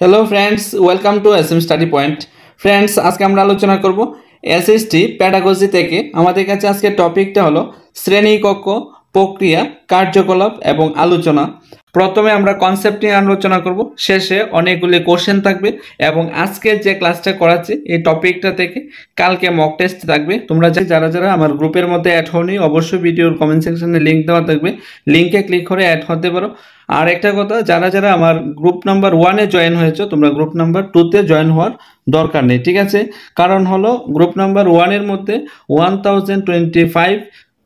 Hello friends, welcome to SM study point. Friends, আজকে আমরা আলোচনা করব এসএসটি প্যাডাগজি থেকে। আমাদের কাছে আজকে টপিকটা হলো শ্রেণীকক্ষ, প্রক্রিয়া, কার্যকলাপ এবং আলোচনা। প্রথমে আমরা কনসেপ্ট নিয়ে আলোচনা করব, শেষে অনেকগুলি কোশ্চেন থাকবে এবং আজকে যে ক্লাসটা করাচ্ছি এই টপিকটা থেকে কালকে মক টেস্ট থাকবে। তোমরা যারা যারা আমার গ্রুপের মধ্যে অ্যাড হওনি, অবশ্যই ভিডিওর কমেন্ট সেকশনে লিঙ্ক দেওয়া থাকবে, লিঙ্কে ক্লিক করে অ্যাড হতে পারো। আর একটা কথা, যারা যারা আমার গ্রুপ নাম্বার 1-এ জয়েন হয়েছে, তোমরা গ্রুপ নাম্বার 2-তে জয়েন হওয়ার দরকার নেই, ঠিক আছে? কারণ হলো গ্রুপ নাম্বার 1-এর মধ্যে 1025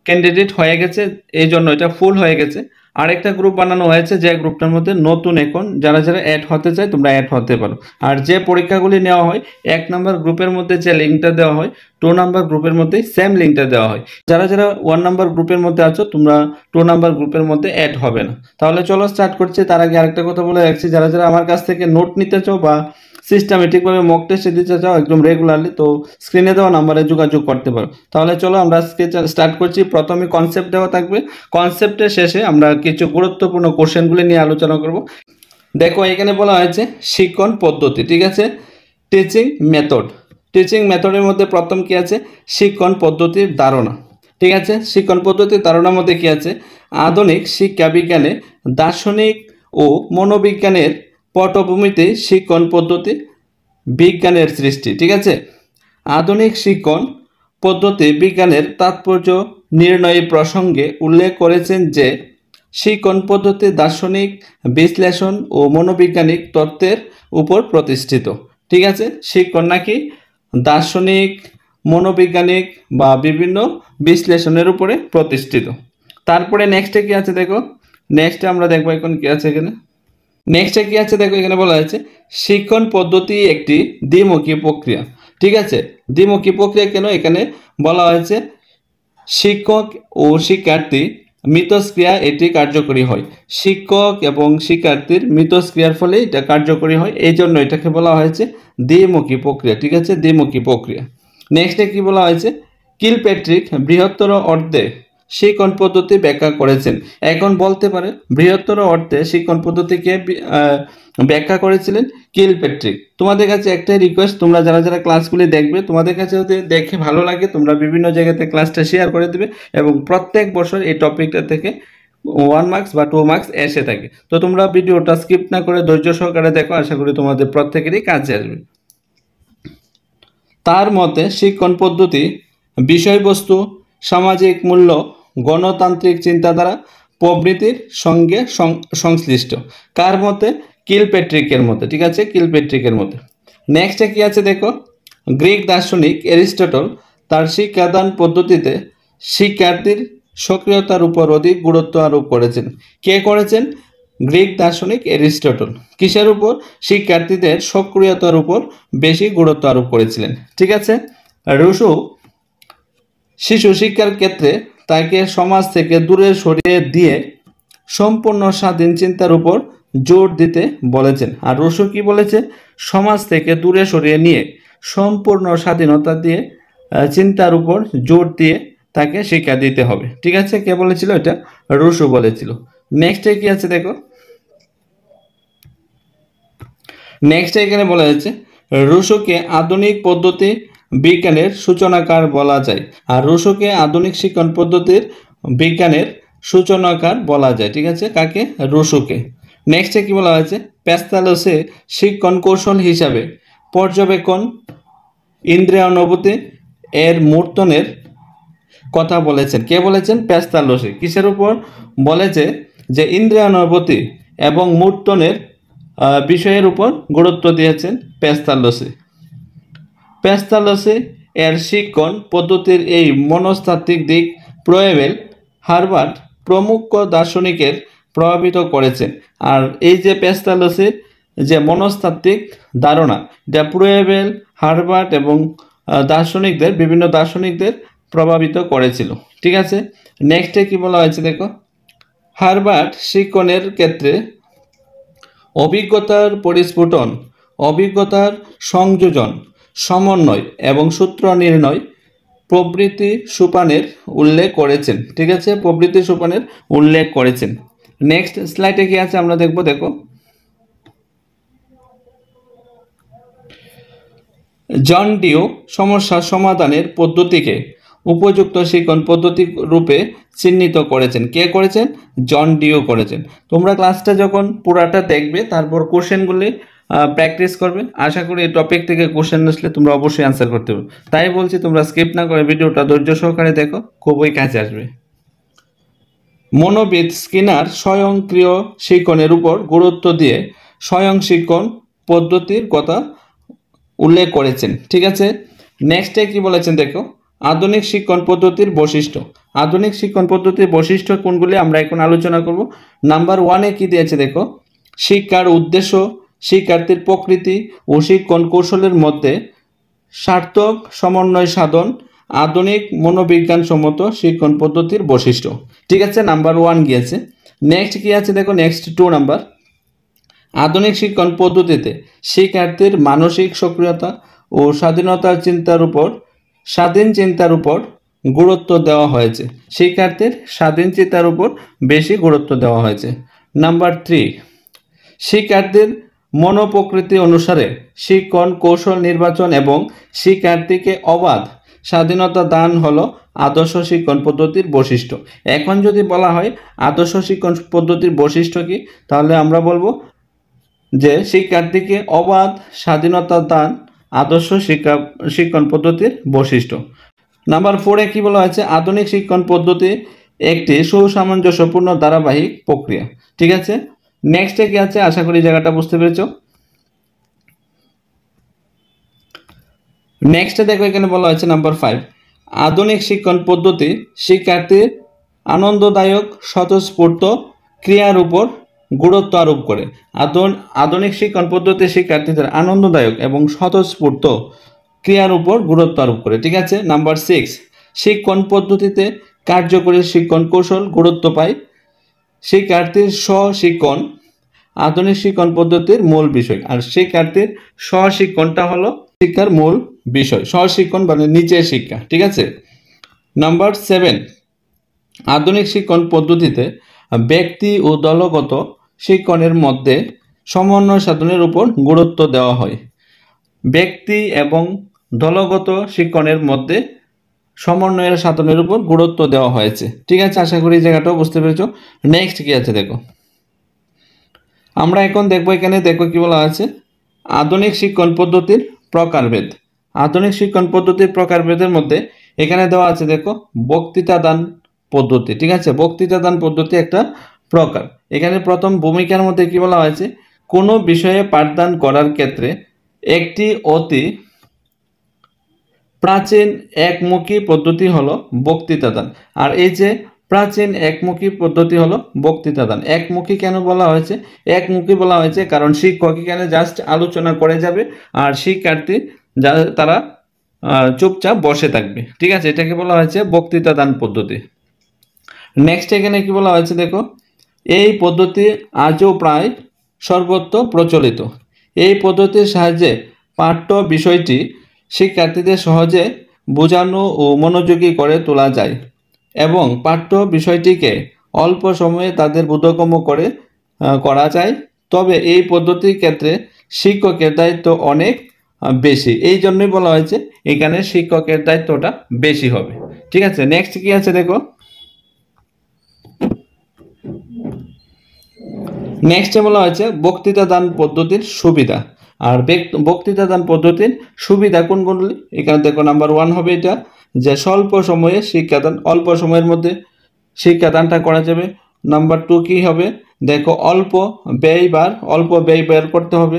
ক্যান্ডিডেট হয়ে গেছে, এই জন্য এটা ফুল হয়ে গেছে। আরেকটা গ্রুপ বানানো হয়েছে, যে গ্রুপটার মধ্যে নতুন এখন যারা যারা অ্যাড হতে চায় তোমরা অ্যাড হতে পারো। আর যে পরীক্ষাগুলি নেওয়া হয় 1 নাম্বার গ্রুপের মধ্যে যে লিঙ্কটা দেওয়া হয় 2 নাম্বার গ্রুপের মধ্যে সেম লিঙ্কটা দেওয়া হয়। যারা যারা 1 নাম্বার গ্রুপের মধ্যে আছো তোমরা 2 নাম্বার গ্রুপের মধ্যে অ্যাড হবে না। তাহলে চলো স্টার্ট করছি। তার আগে আরেকটা কথা বলে রাখছি, যারা যারা আমার কাছ থেকে নোট নিতে চাও বা সিস্টেমেটিকভাবে মক টেস্ট দিতে চাও একদম রেগুলারলি, তো স্ক্রিনে দেওয়া নাম্বারে যোগাযোগ করতে পারো। তাহলে চলো আমরা আজকে স্টার্ট করছি। প্রথমে কনসেপ্ট দেওয়া থাকবে, কনসেপ্টের শেষে আমরা কিছু গুরুত্বপূর্ণ কোশ্চেনগুলি নিয়ে আলোচনা করব। দেখো, এখানে বলা হয়েছে শিক্ষণ পদ্ধতি, ঠিক আছে? Teaching method. টিচিং মেথডের মধ্যে প্রথম কি আছে? শিক্ষণ পদ্ধতির ধারণা, ঠিক আছে? শিক্ষণ পদ্ধতির ধারণার মধ্যে কি আছে? আধুনিক শিক্ষা বিজ্ঞানে দার্শনিক ও মনোবিজ্ঞানের পটভূমিতে শিক্ষণ পদ্ধতি বিজ্ঞানের সৃষ্টি, ঠিক আছে? আধুনিক শিক্ষণ পদ্ধতি বিজ্ঞানের তাৎপর্য নির্ণয় প্রসঙ্গে উল্লেখ করেছেন যে শিক্ষণ পদ্ধতি দার্শনিক বিশ্লেষণ ও মনোবৈজ্ঞানিক তত্ত্বের উপর প্রতিষ্ঠিত, ঠিক আছে? শিক্ষণ নাকি দার্শনিক, মনোবৈজ্ঞানিক বা বিভিন্ন বিশ্লেষণের উপরে প্রতিষ্ঠিত। তারপরে নেক্সটে কি আছে দেখো, নেক্সটে আমরা দেখবো এখন কি আছে এখানে। নেক্সটে কি আছে দেখো, এখানে বলা হয়েছে শিক্ষণ পদ্ধতি একটি দ্বিমুখী প্রক্রিয়া, ঠিক আছে? দ্বিমুখী প্রক্রিয়া কেন? এখানে বলা হয়েছে শিক্ষক ও শিক্ষার্থী মিথস্ক্রিয়া এটি কার্যকরী হয়। শিক্ষক এবং শিক্ষার্থীর মিথস্ক্রিয়ার ফলে এটা কার্যকরী হয়, এই জন্য এটাকে বলা হয়েছে দ্বিমুখী প্রক্রিয়া, ঠিক আছে? দ্বিমুখী প্রক্রিয়া। নেক্সটে কি বলা হয়েছে? কিলপ্যাট্রিক বৃহত্তর অর্থে শিক্ষণ পদ্ধতি ব্যাখ্যা করেছেন। এখন বলতে পারে বৃহত্তর অর্থে শিক্ষণ পদ্ধতিকে ব্যাখ্যা করেছিলেন কিলপ্যাট্রিক। তোমাদের কাছে একটাই রিকোয়েস্ট, তোমরা যারা যারা ক্লাসগুলি দেখবে, তোমাদের কাছে যদি দেখে ভালো লাগে তোমরা বিভিন্ন জায়গাতে ক্লাসটা শেয়ার করে দেবে এবং প্রত্যেক বছর এই টপিকটা থেকে 1 মার্কস বা 2 মার্কস এসে থাকে। তো তোমরা ভিডিওটা স্কিপ না করে ধৈর্য সহকারে দেখো, আশা করি তোমাদের প্রত্যেকেরই কাজে আসবে। তার মতে শিক্ষণ পদ্ধতি বিষয়বস্তু, সামাজিক মূল্য, গণতান্ত্রিক চিন্তাধারা প্রভৃতির সঙ্গে সংশ্লিষ্ট। কার মতে? কিলপ্যাট্রিকের মতে, ঠিক আছে? কিলপ্যাট্রিকের মতে। নেক্সটে কি আছে দেখো, গ্রিক দার্শনিক অ্যারিস্টটল তার শিক্ষাদান পদ্ধতিতে শিক্ষার্থীর সক্রিয়তার উপর অধিক গুরুত্ব আরোপ করেছেন। কে করেছেন? গ্রিক দার্শনিক অ্যারিস্টটল। কিসের উপর? শিক্ষার্থীদের সক্রিয়তার উপর বেশি গুরুত্ব আরোপ করেছিলেন, ঠিক আছে? রুশো শিশু শিক্ষার ক্ষেত্রে তাকে সমাজ থেকে দূরে সরিয়ে দিয়ে সম্পূর্ণ স্বাধীন চিন্তার উপর জোর দিতে বলেছেন। আর রুশো কি বলেছে? সমাজ থেকে দূরে সরিয়ে নিয়ে সম্পূর্ণ স্বাধীনতা দিয়ে চিন্তার উপর জোর দিয়ে তাকে শিক্ষা দিতে হবে, ঠিক আছে? কে বলেছিল এটা? রুশো বলেছিল। নেক্সটে কি আছে দেখো, নেক্সট এখানে বলা হয়েছে রুশোকে আধুনিক পদ্ধতি বিজ্ঞানের সূচনাকার বলা যায়। আর রুশোকে আধুনিক শিক্ষণ পদ্ধতির বিজ্ঞানের সূচনাকার বলা যায়, ঠিক আছে? কাকে? রুশোকে। নেক্সটে কি বলা হয়েছে? প্যাস্তালোসে শিক্ষণ কৌশল হিসাবে পর্যবেক্ষণ, ইন্দ্রিয়ানুভূতি এর মূর্তনের কথা বলেছেন। কে বলেছেন? প্যাস্তালোসে। কিসের উপর বলেছে? যে ইন্দ্রিয়ানুভূতি এবং মূর্তনের বিষয়ের উপর গুরুত্ব দিয়েছেন প্যাস্তালোসে। প্যাস্তালোসে এর শিক্ষণ পদ্ধতির এই মনস্তাত্ত্বিক দিক প্রয়েবেল, হার্বার্ট প্রমুখ দার্শনিকের প্রভাবিত করেছেন। আর এই যে প্যাস্তালোসের যে মনস্তাত্ত্বিক ধারণা, এটা প্রয়েবেল, হার্বার্ট এবং দার্শনিকদের, বিভিন্ন দার্শনিকদের প্রভাবিত করেছিল, ঠিক আছে? নেক্সটে কি বলা হয়েছে দেখো, হার্বার্ট শিক্ষণের ক্ষেত্রে অভিজ্ঞতার পরিস্ফুটন, অভিজ্ঞতার সংযোজন, সমন্বয় এবং সূত্র নির্ণয় প্রবৃত্তি সোপানের উল্লেখ করেছেন। ঠিক আছে, প্রবৃত্তি সোপানের উল্লেখ করেছেন। নেক্সট স্লাইডে কি আছে আমরা দেখবো। দেখো, জন ডিউ সমস্যা সমাধানের পদ্ধতিকে উপযুক্ত শিক্ষণ পদ্ধতি রূপে চিহ্নিত করেছেন। কে করেছেন? জন ডিউ করেছেন। তোমরা ক্লাসটা যখন পুরাটা দেখবে তারপর কোশ্চেনগুলি প্র্যাকটিস করবে। আশা করি এই টপিক থেকে কোশ্চেন আসলে তোমরা অবশ্যই অ্যান্সার করতে পারবে। তাই বলছি তোমরা স্কিপ না করে ভিডিওটা ধৈর্য সহকারে দেখো, খুবই কাজে আসবে। মনোবিদ স্কিনার স্বয়ংক্রিয় শিক্ষণের উপর গুরুত্ব দিয়ে স্বয়ং শিক্ষণ পদ্ধতির কথা উল্লেখ করেছেন। ঠিক আছে, নেক্সটে কি বলেছেন দেখো, আধুনিক শিক্ষণ পদ্ধতির বৈশিষ্ট্য। আধুনিক শিক্ষণ পদ্ধতির বৈশিষ্ট্য কোনগুলি আমরা এখন আলোচনা করব। নাম্বার 1-এ কি দিয়েছে দেখো, শিক্ষার উদ্দেশ্য, শিক্ষার্থীর প্রকৃতি ও শিক্ষণ কৌশলের মধ্যে সার্থক সমন্বয় সাধন, আধুনিক মনোবিজ্ঞানসম্মত শিক্ষণ পদ্ধতির বৈশিষ্ট্য। ঠিক আছে, নাম্বার 1 গিয়েছে। নেক্সট কি আছে দেখো, নেক্সট 2 নাম্বার, আধুনিক শিক্ষণ পদ্ধতিতে শিক্ষার্থীর মানসিক সক্রিয়তা ও স্বাধীন চিন্তার উপর গুরুত্ব দেওয়া হয়েছে। শিক্ষার্থীর স্বাধীন চিন্তার উপর বেশি গুরুত্ব দেওয়া হয়েছে। নাম্বার 3, শিক্ষার্থীর মনোপ্রকৃতি অনুসারে শিক্ষণ কৌশল নির্বাচন এবং শিক্ষার্থীকে অবাধ স্বাধীনতা দান হলো আদর্শ শিক্ষণ পদ্ধতির বৈশিষ্ট্য। এখন যদি বলা হয় আদর্শ শিক্ষণ পদ্ধতির বৈশিষ্ট্য কি, তাহলে আমরা বলবো যে শিক্ষার্থীকে অবাধ স্বাধীনতা দান আদর্শ শিক্ষণ পদ্ধতির বৈশিষ্ট্য। নাম্বার 4-এ কি বলা হয়েছে, আধুনিক শিক্ষণ পদ্ধতি একটি সুসামঞ্জস্যপূর্ণ ধারাবাহিক প্রক্রিয়া। ঠিক আছে, নেক্সটে কি আছে, আশা করি জায়গাটা বুঝতে পেরেছ। নেক্সটে দেখো, এখানে বলা হয়েছে নাম্বার 5, আধুনিক শিক্ষণ পদ্ধতি শিক্ষার্থীর আনন্দদায়ক স্বতঃস্ফূর্ত ক্রিয়ার উপর গুরুত্ব আরোপ করে। আধুনিক শিক্ষণ পদ্ধতি শিক্ষার্থীদের আনন্দদায়ক এবং স্বতঃস্ফূর্ত ক্রিয়ার উপর গুরুত্ব আরোপ করে। ঠিক আছে, নাম্বার 6, শিক্ষণ পদ্ধতিতে কার্যকরী শিক্ষণ কৌশল গুরুত্ব পায়। শিক্ষার্থীর স্বশিক্ষণ আধুনিক শিক্ষণ পদ্ধতির মূল বিষয়। আর শিক্ষার্থীর স্বশিক্ষণটা হলো শিক্ষার মূল বিষয়। স্বশিক্ষণ মানে নিজের শিক্ষা। ঠিক আছে, নাম্বার 7, আধুনিক শিক্ষণ পদ্ধতিতে ব্যক্তি ও দলগত শিক্ষণের মধ্যে সমন্বয় সাধনের উপর গুরুত্ব দেওয়া হয়। ব্যক্তি এবং দলগত শিক্ষণের মধ্যে সমন্বয়ের সাধনের উপর গুরুত্ব দেওয়া হয়েছে। ঠিক আছে, আশা করি জায়গাটাও বুঝতে পেরেছ। নেক্সট কি আছে দেখো, আমরা এখন দেখবো, এখানে দেখো কি বলা আছে, আধুনিক শিক্ষণ পদ্ধতির প্রকারভেদ। আধুনিক শিক্ষণ পদ্ধতির প্রকারভেদের মধ্যে এখানে দেওয়া আছে দেখো, বক্তৃতা দান পদ্ধতি। ঠিক আছে, বক্তৃতা দান পদ্ধতি একটা প্রকার। এখানে প্রথম ভূমিকার মধ্যে কি বলা হয়েছে, কোনো বিষয়ে পাঠদান করার ক্ষেত্রে একটি অতি প্রাচীন একমুখী পদ্ধতি হলো বক্তৃতা দান। আর এই যে প্রাচীন একমুখী পদ্ধতি হলো বক্তৃতা দান। একমুখী কেন বলা হয়েছে? একমুখী বলা হয়েছে কারণ শিক্ষক এখানে জাস্ট আলোচনা করে যাবে আর শিক্ষার্থী তারা চুপচাপ বসে থাকবে। ঠিক আছে, এটাকে বলা হয়েছে বক্তৃতা দান পদ্ধতি। নেক্সট এখানে কি বলা হয়েছে দেখো, এই পদ্ধতি আজও প্রায় সর্বত্র প্রচলিত। এই পদ্ধতির সাহায্যে পাঠ্য বিষয়টি শিক্ষার্থীদের সহজে বোঝানো ও মনোযোগী করে তোলা যায় এবং পাঠ্য বিষয়টিকে অল্প সময়ে তাদের বোধগম্য করা যায়। তবে এই পদ্ধতির ক্ষেত্রে শিক্ষকের দায়িত্ব অনেক বেশি। এই জন্যই বলা হয়েছে এখানে শিক্ষকের দায়িত্বটা বেশি হবে। ঠিক আছে, নেক্সট কি আছে দেখো, নেক্সটে বলা হয়েছে বক্তৃতা দান পদ্ধতির সুবিধা। আর বক্তৃতা দান পদ্ধতির সুবিধা কোনগুলি, এখানে দেখো নাম্বার 1 হবে এটা, যে স্বল্প সময়ে শিক্ষাদান, অল্প সময়ের মধ্যে শিক্ষাদানটা করা যাবে। নাম্বার 2 কি হবে দেখো, অল্প ব্যয় বের করতে হবে।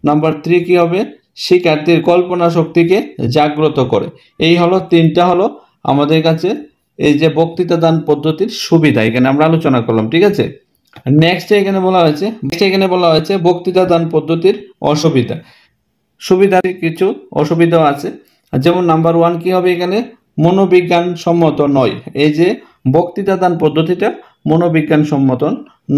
নাম্বার 3 কি হবে, শিক্ষার্থীর কল্পনা শক্তিকে জাগ্রত করে। এই হলো 3টা হলো আমাদের কাছে এই যে বক্তৃতা দান পদ্ধতির সুবিধা, এখানে আমরা আলোচনা করলাম। ঠিক আছে, নেক্সট এখানে বলা হয়েছে বক্তৃতা দান পদ্ধতির অসুবিধা। সুবিধার কিছু অসুবিধাও আছে, যেমন নাম্বার 1 কি হবে, এখানে মনোবিজ্ঞান সম্মত নয়। এই যে বক্তৃতা দান পদ্ধতিটা মনোবিজ্ঞান সম্মত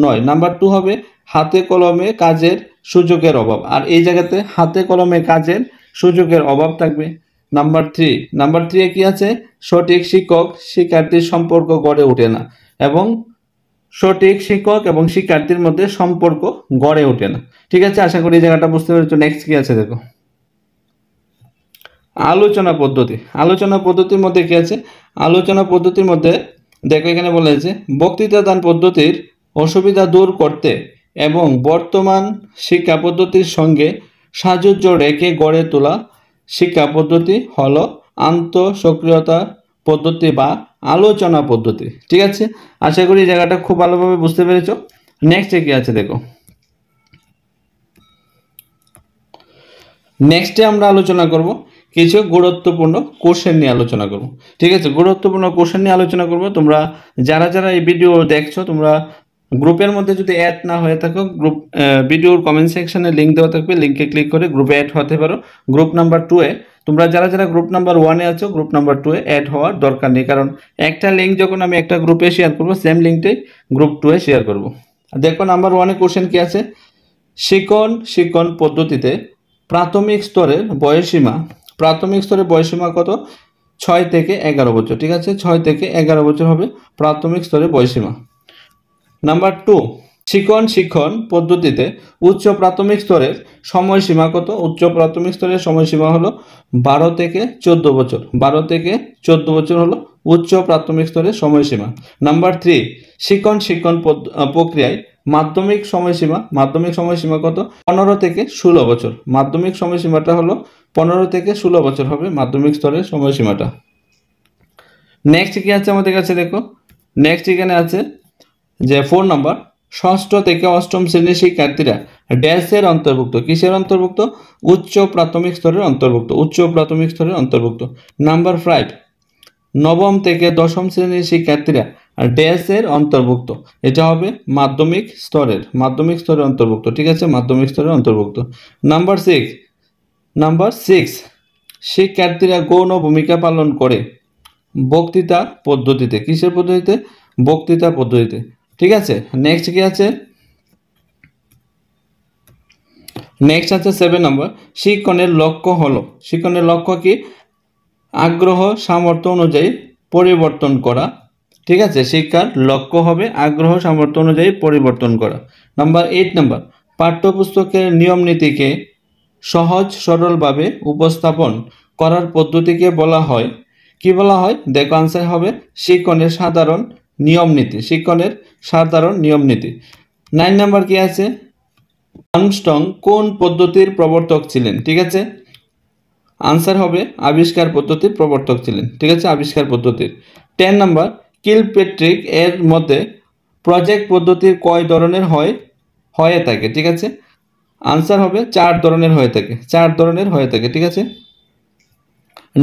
নয়। নাম্বার 2 হবে হাতে কলমে কাজের সুযোগের অভাব। আর এই জায়গাতে হাতে কলমে কাজের সুযোগের অভাব থাকবে। নাম্বার 3 এ কি আছে, সঠিক শিক্ষক শিক্ষার্থীর সম্পর্ক গড়ে ওঠে না, এবং সঠিক শিক্ষক এবং শিক্ষার্থীর মধ্যে সম্পর্ক গড়ে ওঠে না। ঠিক আছে, আশা করি এই জায়গাটা বুঝতে পেরেছো। নেক্সট কি আছে দেখো, আলোচনা পদ্ধতির মধ্যে কি আছে, আলোচনা পদ্ধতির মধ্যে দেখো এখানে বলা হয়েছে বক্তৃতা দান পদ্ধতির অসুবিধা দূর করতে এবং বর্তমান শিক্ষা পদ্ধতির সঙ্গে সাযুজ্য রেখে গড়ে তোলা শিক্ষা পদ্ধতি হলো আন্তঃসক্রিয়তা পদ্ধতি বা আলোচনা পদ্ধতি। ঠিক আছে, আশা করি এই জায়গাটা খুব ভালোভাবে বুঝতে পেরেছো। নেক্সটে কি আছে দেখো, নেক্সটে আমরা আলোচনা করব কিছু গুরুত্বপূর্ণ কোশ্চেন নিয়ে আলোচনা করব। ঠিক আছে, গুরুত্বপূর্ণ কোশ্চেন নিয়ে আলোচনা করব। তোমরা যারা যারা এই ভিডিও দেখছো, তোমরা গ্রুপের মধ্যে যদি অ্যাড না হয়ে থাকো, গ্রুপ ভিডিওর কমেন্ট সেকশনে লিঙ্ক দেওয়া থাকবে, লিঙ্কে ক্লিক করে গ্রুপে অ্যাড হতে পারো। গ্রুপ নাম্বার 2 এ তোমরা যারা যারা গ্রুপ নাম্বার 1 এ আছো, গ্রুপ নাম্বার 2 এ অ্যাড হওয়ার দরকার নেই, কারণ একটা লিঙ্ক যখন আমি একটা গ্রুপে শেয়ার করব, সেম লিঙ্কটাই গ্রুপ 2 এ শেয়ার করব। দেখো নাম্বার 1 এ কোশ্চেন কি আছে, শিক্ষণ পদ্ধতিতে প্রাথমিক স্তরের বয়সসীমা কত? 6 থেকে 11 বছর। ঠিক আছে, 6 থেকে 11 বছর হবে প্রাথমিক স্তরের বয়সসীমা। নাম্বার 2, শিক্ষণ পদ্ধতিতে উচ্চ প্রাথমিক স্তরের সময়সীমা কত? উচ্চ প্রাথমিক স্তরের সময়সীমা হলো 12 থেকে 14 বছর। 12 থেকে 14 বছর হলো উচ্চ প্রাথমিক স্তরের সময়সীমা। নাম্বার 3, শিক্ষণ প্রক্রিয়ায় মাধ্যমিক সময়সীমা কত? 15 থেকে 16 বছর। মাধ্যমিক সময়সীমাটা হলো 15 থেকে 16 বছর হবে মাধ্যমিক স্তরের সময়সীমাটা। নেক্সট কি আছে আমাদের কাছে দেখো, নেক্সট এখানে আছে যে 4 নাম্বার, ষষ্ঠ থেকে অষ্টম শ্রেণীর শিক্ষার্থীরা ড্যাশের অন্তর্ভুক্ত। কিসের অন্তর্ভুক্ত? উচ্চ প্রাথমিক স্তরের অন্তর্ভুক্ত। নাম্বার 5, নবম থেকে দশম শ্রেণীর শিক্ষার্থীরা ড্যাশের অন্তর্ভুক্ত। এটা হবে মাধ্যমিক স্তরের অন্তর্ভুক্ত। ঠিক আছে, মাধ্যমিক স্তরের অন্তর্ভুক্ত। নাম্বার 6, শিক্ষার্থীরা গৌণ ভূমিকা পালন করে বক্তৃতা পদ্ধতিতে। কিসের পদ্ধতিতে? বক্তৃতা পদ্ধতিতে। ঠিক আছে, নেক্সট কি আছে, নেক্সট আছে 7 নম্বর, শিক্ষণের লক্ষ্য কি? আগ্রহ সামর্থ্য অনুযায়ী পরিবর্তন করা। ঠিক আছে, শিক্ষার লক্ষ্য হবে আগ্রহ সামর্থ্য অনুযায়ী পরিবর্তন করা। নাম্বার 8 নাম্বার, পাঠ্যপুস্তকের নিয়ম নীতিকে সহজ সরলভাবে উপস্থাপন করার পদ্ধতিকে বলা হয় কি? বলা হয়, দেখো আনসার হবে শিক্ষণের সাধারণ নিয়ম নীতি। 9 নাম্বার কি আছে, আর্মস্ট্রং কোন পদ্ধতির প্রবর্তক ছিলেন? ঠিক আছে, আনসার হবে আবিষ্কার পদ্ধতির প্রবর্তক ছিলেন। ঠিক আছে, আবিষ্কার পদ্ধতির। 10 নাম্বার, কিলপেট্রিক এর মধ্যে প্রজেক্ট পদ্ধতির কয় ধরনের হয়ে থাকে? ঠিক আছে, আনসার হবে 4 ধরনের হয়ে থাকে। ঠিক আছে,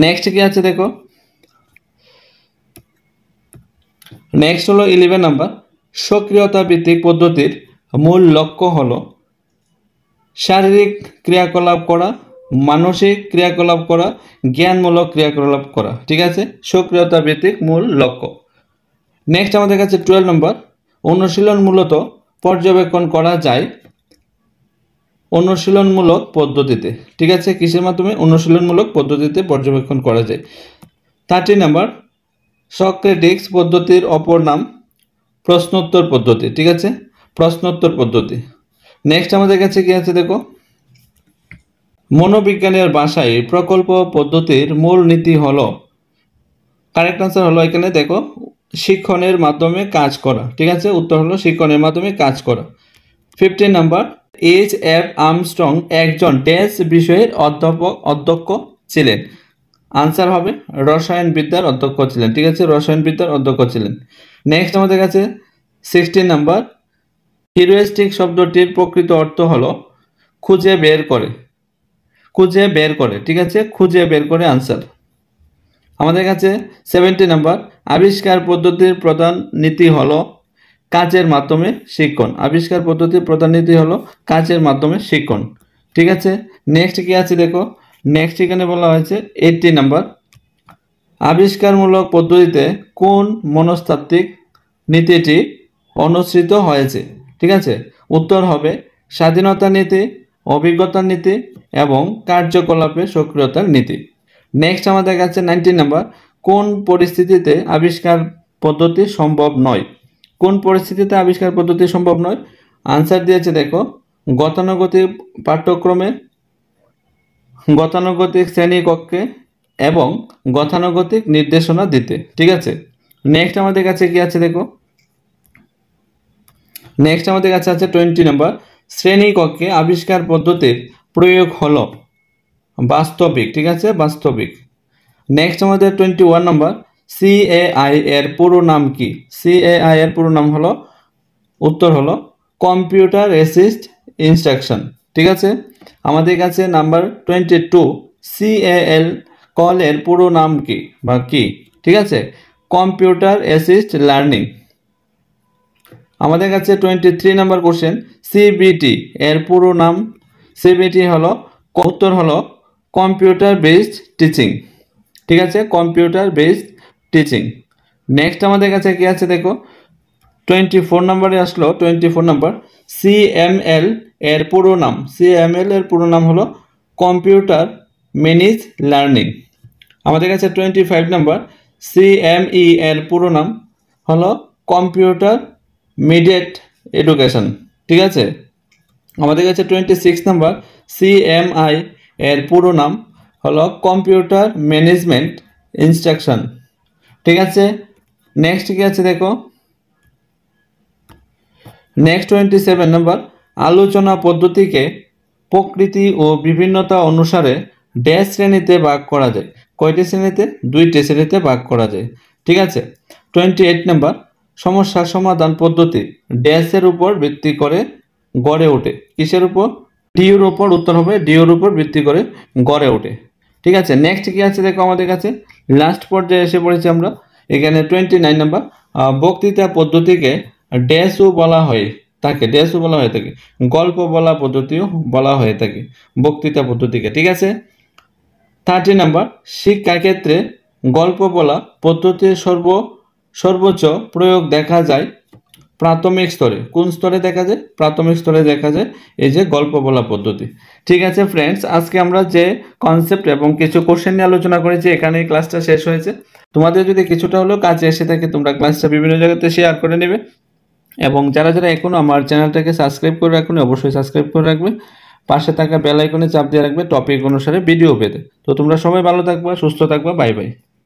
নেক্সট কি আছে দেখো, নেক্সট হলো 11 নাম্বার, সক্রিয়তা ভিত্তিক পদ্ধতির মূল লক্ষ্য হলো শারীরিক ক্রিয়াকলাপ করা, মানসিক ক্রিয়াকলাপ করা, জ্ঞানমূলক ক্রিয়াকলাপ করা। ঠিক আছে, সক্রিয়তা ভিত্তিক মূল লক্ষ্য। নেক্সট আমাদের কাছে 12 নম্বর, অনুশীলন মূলত পর্যবেক্ষণ করা যায় অনুশীলনমূলক পদ্ধতিতে। ঠিক আছে, কিসের মাধ্যমে? অনুশীলনমূলক পদ্ধতিতে পর্যবেক্ষণ করা যায়। 13 নাম্বার, সক্রেটিক্স পদ্ধতির অপর নাম প্রশ্নোত্তর পদ্ধতি। ঠিক আছে, প্রশ্নোত্তর পদ্ধতি। নেক্সট আমাদের কাছে কি আছে দেখো, মনোবিজ্ঞানের ভাষায় প্রকল্প পদ্ধতির মূল নীতি হলো, কারেক্ট আনসার হলো এখানে দেখো শিক্ষণের মাধ্যমে কাজ করা। ঠিক আছে, উত্তর হলো শিক্ষণের মাধ্যমে কাজ করা। 15 নাম্বার, H.F. আর্মস্ট্রং একজন ড্যাশ বিষয়ের অধ্যক্ষ ছিলেন। আনসার হবে রসায়নবিদ্যার অধ্যক্ষ ছিলেন। ঠিক আছে, রসায়নবিদ্যার অধ্যক্ষ ছিলেন। নেক্সট আমাদের কাছে 16 নাম্বার, হিউরিস্টিক শব্দটির প্রকৃত অর্থ হলো খুঁজে বের করে। ঠিক আছে, খুঁজে বের করে আনসার। আমাদের কাছে 70 নাম্বার, আবিষ্কার পদ্ধতির প্রধান নীতি হলো কাজের মাধ্যমে শিক্ষণ। আবিষ্কার পদ্ধতির প্রধান নীতি হলো কাজের মাধ্যমে শিক্ষণ। ঠিক আছে, নেক্সট কি আছে দেখো, নেক্সট এখানে বলা হয়েছে 80 নাম্বার, আবিষ্কারমূলক পদ্ধতিতে কোন মনস্তাত্ত্বিক নীতিটি অনুসৃত হয়েছে? ঠিক আছে, উত্তর হবে স্বাধীনতা নীতি, অভিজ্ঞতার নীতি এবং কার্যকলাপে সক্রিয়তার নীতি। নেক্সট আমাদের কাছে 19 নাম্বার, কোন পরিস্থিতিতে আবিষ্কার পদ্ধতি সম্ভব নয়? কোন পরিস্থিতিতে আবিষ্কার পদ্ধতি সম্ভব নয়? আনসার দিয়েছে দেখো, গতানুগতিক পাঠ্যক্রমে, গতানুগতিক শ্রেণীকক্ষে এবং গতানুগতিক নির্দেশনা দিতে। ঠিক আছে, নেক্সট আমাদের কাছে কি আছে দেখো, নেক্সট আমাদের কাছে আছে 20 নাম্বার, শ্রেণীকক্ষে আবিষ্কার পদ্ধতির প্রয়োগ হলো বাস্তবিক। ঠিক আছে, বাস্তবিক। নেক্সট আমাদের 21 নাম্বার, সিএআই এর পুরো নাম কি? সিএআই এর পুরো নাম হলো, উত্তর হলো কম্পিউটার অ্যাসিস্ট ইনস্ট্রাকশন। ঠিক আছে, আমাদের কাছে নাম্বার 22, সিএএল কল এর পুরো নাম কি বা কি? ঠিক আছে, কম্পিউটার অ্যাসিস্ট লার্নিং। আমাদের কাছে 23 নাম্বার কোশ্চেন, সিবিটি এর পুরো নাম? সিবিটি হলো, উত্তর হলো কম্পিউটার বেসড টিচিং। ঠিক আছে, কম্পিউটার বেসড টিচিং। নেক্সট আমাদের কাছে কি আছে দেখো, 24 নম্বরে আসলো, 24 নম্বর, সিএমএল এর পুরো নাম? সিএমএল এর পুরো নাম হলো কম্পিউটার ম্যানেজ লার্নিং। আমাদের কাছে 25 নম্বর, সিএমই এর পুরো নাম হলো কম্পিউটার মিডিয়েট এডুকেশন। ঠিক আছে, আমাদের কাছে 26 নম্বর, সিএমআই এর পুরো নাম হলো কম্পিউটার ম্যানেজমেন্ট ইনস্ট্রাকশন। ঠিক আছে, নেক্সট কি আছে দেখো, নেক্সট 27 নম্বর, আলোচনা পদ্ধতিকে প্রকৃতি ও বিভিন্নতা অনুসারে ড্যাশ শ্রেণীতে ভাগ করা যায়। কয়টি শ্রেণীতে? 2টি শ্রেণীতে ভাগ করা যায়। ঠিক আছে, 28 নম্বর, সমস্যা সমাধান পদ্ধতি ড্যাশের উপর ভিত্তি করে গড়ে ওঠে? কিসের উপর? ডিউর উপর। উত্তর হবে ডিউর উপর ভিত্তি করে গড়ে ওঠে। ঠিক আছে, নেক্সট কি আছে দেখো, আমাদের কাছে লাস্ট পর্যায়ে এসে পড়েছি আমরা। এখানে 29 নম্বর, বক্তৃতা পদ্ধতিকে ড্যাশও বলা হয় থাকে, ড্যাশও বলা হয়ে থাকে, গল্প বলা পদ্ধতিও বলা হয়ে থাকে বক্তৃতা পদ্ধতিকে। ঠিক আছে, 30 নম্বর, শিক্ষাক্ষেত্রে গল্প বলা পদ্ধতির সর্বোচ্চ প্রয়োগ দেখা যায় প্রাথমিক স্তরে। কোন স্তরে দেখা যায়? প্রাথমিক স্তরে দেখা যায় এই যে গল্প বলা পদ্ধতি। ঠিক আছে ফ্রেন্ডস, আজকে আমরা যে কনসেপ্ট এবং কিছু কোশ্চেন নিয়ে আলোচনা করেছি, এখানেই ক্লাসটা শেষ হয়েছে। তোমাদের যদি কিছুটা হলেও কাজে এসে থাকে, তোমরা ক্লাসটা বিভিন্ন জায়গাতে শেয়ার করে নেবে, এবং যারা যারা এখনও আমার চ্যানেলটাকে সাবস্ক্রাইব করে রাখুন, অবশ্যই সাবস্ক্রাইব করে রাখবে, পাশে থাকা বেল আইকনে চাপ দিয়ে রাখবে টপিক অনুসারে ভিডিও পেতে। তো তোমরা সবাই ভালো থাকবা, সুস্থ থাকবা, বাই বাই।